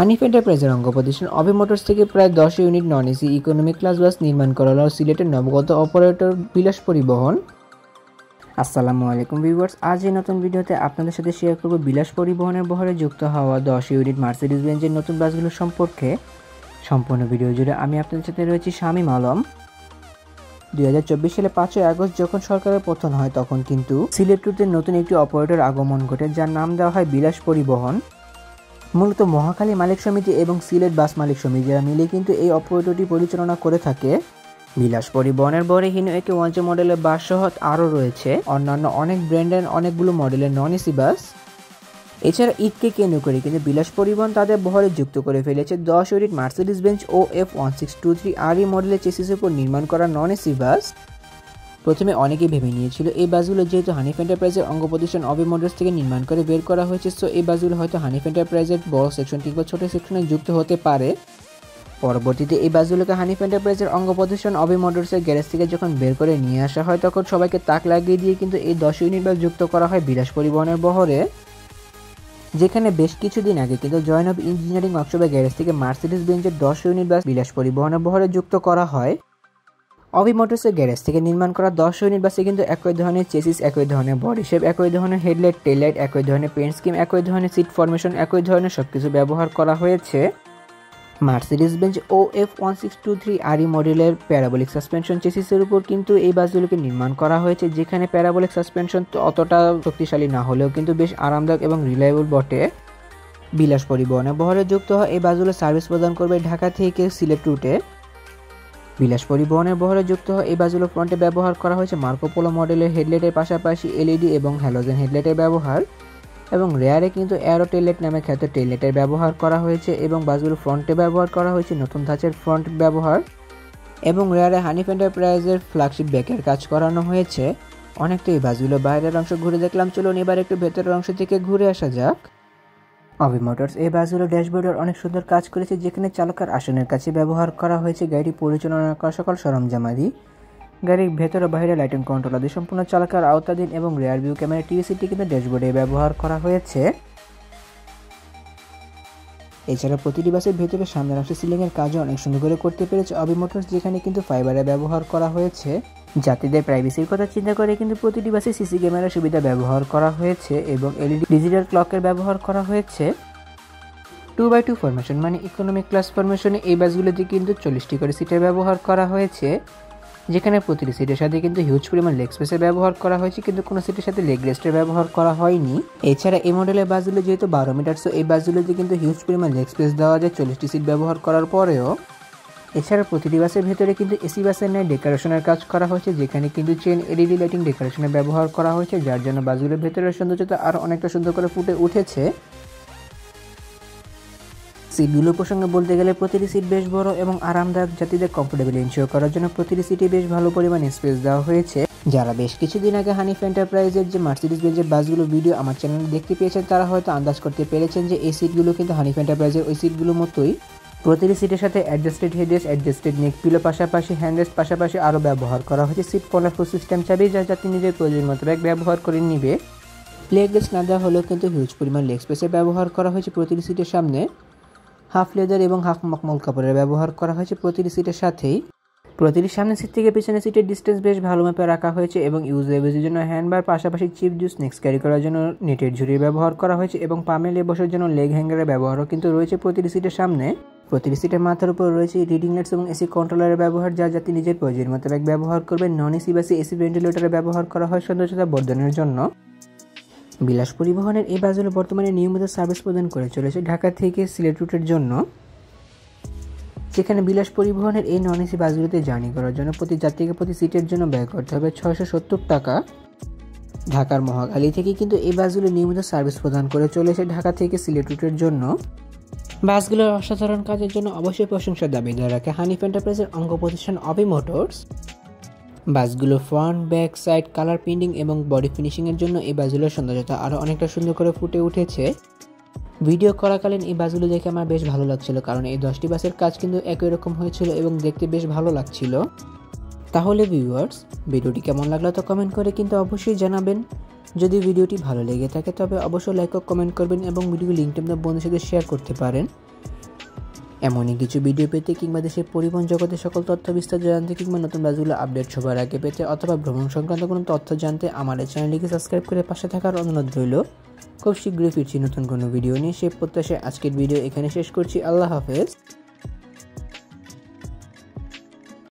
হানিফ এন্টারপ্রাইজের অঙ্গ প্রতিষ্ঠান অভি মোটরস থেকে প্রায় 10 unit non AC economic class bus নির্মাণ করা হলো সিলেটের নবগত অপারেটর বিলাস পরিবহন। আসসালামু আলাইকুম ভিউয়ার্স, আজ এই নতুন ভিডিওতে আপনাদের সাথে শেয়ার করব বিলাস পরিবহনের বহরে যুক্ত হওয়া 10 ইউনিট মার্সিডিজ বেঞ্জের নতুন বাসগুলো সম্পর্কে। সম্পূর্ণ ভিডিও জুড়ে আমি আপনাদের সাথে রয়েছি শামীম আলম। 2024 সালে 5 আগস্ট যখন সরকারের পতন হয় তখন কিন্তু সিলেট রুটে নতুন একটি অপারেটর আগমন ঘটে, যার নাম দেওয়া হয় বিলাস পরিবহন। মূলত মহাখালী মালিক সমিতি এবং সিলেট বাস মালিক সমিতি যারা মিলে কিন্তু এই অপারেটরটি পরিচালনা করে থাকে। বিলাস পরিবহনের বহরে হিনো একে 1J মডেলের বাস সহ আরও রয়েছে অন্যান্য অনেক ব্র্যান্ডের অনেকগুলো মডেলের নন এসি বাস। এছাড়া ঈদকে কেন্দ্র করে কিন্তু বিলাস পরিবহন তাদের বহরে যুক্ত করে ফেলেছে 10 unit Mercedes Benz OF1623 RE মডেলের চেসিসের উপর নির্মাণ করা নন এসি বাস। প্রথমে অনেকেই ভেবে নিয়েছিল এই বাসগুলো যেহেতু হানিফ এন্টারপ্রাইজের অঙ্গ প্রতিষ্ঠান অভি মোটরস থেকে নির্মাণ করে বের করা হয়েছে, সো এই বাসগুলো হয়তো হানিফ এন্টারপ্রাইজের বড় সেকশন কিংবা ছোট সেকশনে যুক্ত হতে পারে। পরবর্তীতে এই বাসগুলোকে হানিফ এন্টারপ্রাইজের অঙ্গ প্রতিষ্ঠান অভি মোটরসের গ্যারেজ থেকে যখন বের করে নিয়ে আসা হয় তখন সবাইকে তাক লাগিয়ে দিয়ে কিন্তু এই 10 ইউনিট বাস যুক্ত করা হয় বিলাস পরিবহনের বহরে। যেখানে বেশ কিছুদিন আগে কিন্তু জয়নব ইঞ্জিনিয়ারিং ওয়ার্কশপের গ্যারেজ থেকে মার্সিডিজ বেঞ্জের 10 ইউনিট বাস বিলাস পরিবহনের বহরে যুক্ত করা হয়। অভি মোটরসের গ্যারেজ থেকে নির্মাণ করা 10 ইউনিট বাসে কিন্তু একই ধরনের চেসিস, একই ধরনের বডি শেপ, একই ধরনের হেডলাইট টেললাইট, একই ধরনের পেইন্ট স্কিম, একই ধরনের সিট ফরমেশন, একই ধরনের সবকিছু ব্যবহার করা হয়েছে। মার্সিডিজ বেঞ্জ OF1623 RE মডেলের প্যারাবোলিক সাসপেনশন চেসিসের উপর কিন্তু এই বাসগুলোকে নির্মাণ করা হয়েছে, যেখানে প্যারাবোলিক সাসপেনশন তো অতটা শক্তিশালী না হলেও কিন্তু বেশ আরামদায়ক এবং রিলায়েবল বটে। বিলাস পরিবহনে বহরে যুক্ত হয় এই বাসগুলো সার্ভিস প্রদান করবে ঢাকা থেকে সিলেট রুটে। বিলাস পরিবহনের বহরে যুক্ত হয় এই বাসগুলো ফ্রন্টে ব্যবহার করা হয়েছে মার্কো পোলো মডেলের হেডলাইটের পাশাপাশি LED এবং হ্যালোজেন হেডলাইটের ব্যবহার, এবং রেয়ারে কিন্তু অ্যারো টেললাইট নামে খ্যাত টেললাইটের ব্যবহার করা হয়েছে, এবং বাসগুলো ফ্রন্টে ব্যবহার করা হয়েছে নতুন ধাঁচের ফ্রন্ট ব্যবহার, এবং রেয়ারে হানিফ এন্টারপ্রাইজের ফ্ল্যাগশিপ ব্যাকের কাজ করানো হয়েছে। অনেকটা এই বাসগুলো বাইরের অংশ ঘুরে দেখলাম, চলুন এবার একটু ভেতরের অংশ থেকে ঘুরে আসা যাক। অভি মোটরস এই বাসগুলো ড্যাশবোর্ডের অনেক সুন্দর কাজ করেছে, যেখানে চালকের আসনের কাছে ব্যবহার করা হয়েছে গাড়ি পরিচালনা করা সকল সরঞ্জামাদি। গাড়ির ভেতরে বাইরে লাইটিং কন্ট্রোল আদি সম্পূর্ণ চালকের আওতাধীন, এবং রেয়ার ভিউ ক্যামেরা টিভিসিটি কিন্তু ড্যাশবোর্ডে ব্যবহার করা হয়েছে। এছাড়া প্রতিটি বাসের ভেতরে সামনের অংশে সিলিংয়ের কাজও অনেক সুন্দর করে করতে পেরেছে অভি মোটরস, যেখানে কিন্তু ফাইবারে ব্যবহার করা হয়েছে। যাত্রীদের প্রাইভেসির কথা চিন্তা করে কিন্তু প্রতিটি বাসে সিসি ক্যামেরার সুবিধা ব্যবহার করা হয়েছে, এবং LED ডিজিটাল ক্লকের ব্যবহার করা হয়েছে। 2x2 ফরমেশন মানে ইকোনমিক ক্লাস ফরমেশনে এই বাসগুলোতে কিন্তু 40টি করে সিটের ব্যবহার করা হয়েছে, যেখানে প্রতিটি সিটের সাথে কিন্তু হিউজ পরিমাণ লেগ স্পেসের ব্যবহার করা হয়েছে, কিন্তু কোনো সিটের সাথে লেগ রেস্টের ব্যবহার করা হয়নি। এছাড়া এই মডেলের বাসগুলো যেহেতু 12 মিটার, সো এই বাসগুলোতে কিন্তু হিউজ পরিমাণ লেগ স্পেস দেওয়া যায় 40টি সিট ব্যবহার করার পরেও। এছাড়া প্রতিটি বাসের ভেতরে কিন্তু এসি বাসের ন্যায় ডেকোরেশনের কাজ করা হয়েছে, যেখানে কিন্তু চেন LED লাইটিং ডেকোরেশনের ব্যবহার করা হয়েছে, যার জন্য বাসগুলোর ভেতরের সৌন্দর্যতা আরও অনেকটা সুন্দর করে ফুটে উঠেছে। সিটগুলো প্রসঙ্গে বলতে গেলে প্রতিটি সিট বেশ বড় এবং আরামদায়ক, যাত্রীদের কমফোর্টেবল এনশিওর করার জন্য প্রতিটি সিটে বেশ ভালো পরিমাণ স্পেস দেওয়া হয়েছে। যারা বেশ কিছুদিন আগে হানিফ এন্টারপ্রাইজের যে মার্সিডিজ বেঞ্জের বাসগুলো ভিডিও আমার চ্যানেলে দেখতে পেয়েছেন, তারা হয়তো আন্দাজ করতে পেরেছেন যে এই সিটগুলো কিন্তু হানিফ এন্টারপ্রাইজের ওই সিটগুলোর মতোই। প্রতিটি সিটের সাথে অ্যাডজাস্টেড হেডরেস্ট, অ্যাডজাস্টেড নেক পিলো, পাশাপাশি হ্যান্ডরেস্ট, পাশাপাশি আরও ব্যবহার করা হয়েছে সিট কর্নার ফুল সিস্টেম চাবি, যা যাত্রী নিজের প্রয়োজন মতো ব্যাগ ব্যবহার করে নিবে। লেগ রেস্ট না দেওয়া হলেও কিন্তু হিউজ পরিমাণ লেগ স্পেসের ব্যবহার করা হয়েছে প্রতিটি সিটের সামনে। হাফ লেদার এবং হাফ মখমল কাপড়ের ব্যবহার করা হয়েছে প্রতিটি সিটের সাথেই। প্রতিটি সামনের সিট থেকে পিছনের সিটের ডিস্টেন্স বেশ ভালো মাপে রাখা হয়েছে, এবং ইউজের জন্য হ্যান্ডবার, পাশাপাশি চিপ জুস স্ন্যাক্স ক্যারি করার জন্য নেটের ঝুড়ির ব্যবহার করা হয়েছে, এবং পামেলে বসার জন্য লেগ হ্যাঙ্গারের ব্যবহারও কিন্তু রয়েছে প্রতিটি সিটের সামনে। প্রতিটি সিটের মাথার উপর রয়েছে রিডিং লাইটস এবং এসি কন্ট্রোলারের ব্যবহার, যা যাত্রী নিজের প্রয়োজন মতো ব্যাগ ব্যবহার করবে। নন এসি বাসে এসি ভেন্টিলেটরের ব্যবহার করা হয় সৌন্দর্যতা বর্ধনের জন্য। বিলাস পরিবহনের এই বাসগুলো বর্তমানে নিয়মিত সার্ভিস প্রদান করে চলেছে ঢাকা থেকে সিলেট রুটের জন্য, যেখানে বিলাস পরিবহনের এই নন এসি বাসগুলোতে জার্নি করার জন্য প্রতি যাত্রীকে প্রতি সিটের জন্য ব্যয় করতে হবে 670 টাকা। ঢাকার মহাখালী থেকে কিন্তু এই বাসগুলো নিয়মিত সার্ভিস প্রদান করে চলেছে ঢাকা থেকে সিলেট রুটের জন্য। বাসগুলোর অসাধারণ কাজের জন্য অবশ্যই প্রশংসার দাবিদার রাখে হানিফ এন্টারপ্রাইজের অঙ্গ প্রতিষ্ঠান অভি মোটরস। বাসগুলো front, back, side, colour printing এবং বডি ফিনিশিংয়ের জন্য এই বাসগুলোর সৌন্দর্যতা আরও অনেকটা সুন্দর করে ফুটে উঠেছে। ভিডিও করাকালীন এই বাসগুলো দেখে আমার বেশ ভালো লাগছিল, কারণ এই 10টি বাসের কাজ কিন্তু একই রকম হয়েছিল এবং দেখতে বেশ ভালো লাগছিল। তাহলে ভিউয়ার্স, ভিডিওটি কেমন লাগলো তো কমেন্ট করে কিন্তু অবশ্যই জানাবেন। যদি ভিডিওটি ভালো লেগে থাকে তবে অবশ্যই লাইক ও কমেন্ট করবেন, এবং ভিডিও লিঙ্কটি আপনার বন্ধুদের সাথে শেয়ার করতে পারেন। এমনই কিছু ভিডিও পেতে কিংবা দেশের পরিবহন জগতের সকল তথ্য বিস্তারিত জানতে কিংবা নতুন রাজগুলো আপডেট সবার আগে পেতে অথবা ভ্রমণ সংক্রান্ত কোনো তথ্য জানতে আমাদের চ্যানেলটিকে সাবস্ক্রাইব করে পাশে থাকার অনুরোধ রইল। খুব শীঘ্রই ফিরছি নতুন কোনো ভিডিও নিয়ে। সে প্রত্যাশায় আজকের ভিডিও এখানে শেষ করছি। আল্লাহ হাফেজ।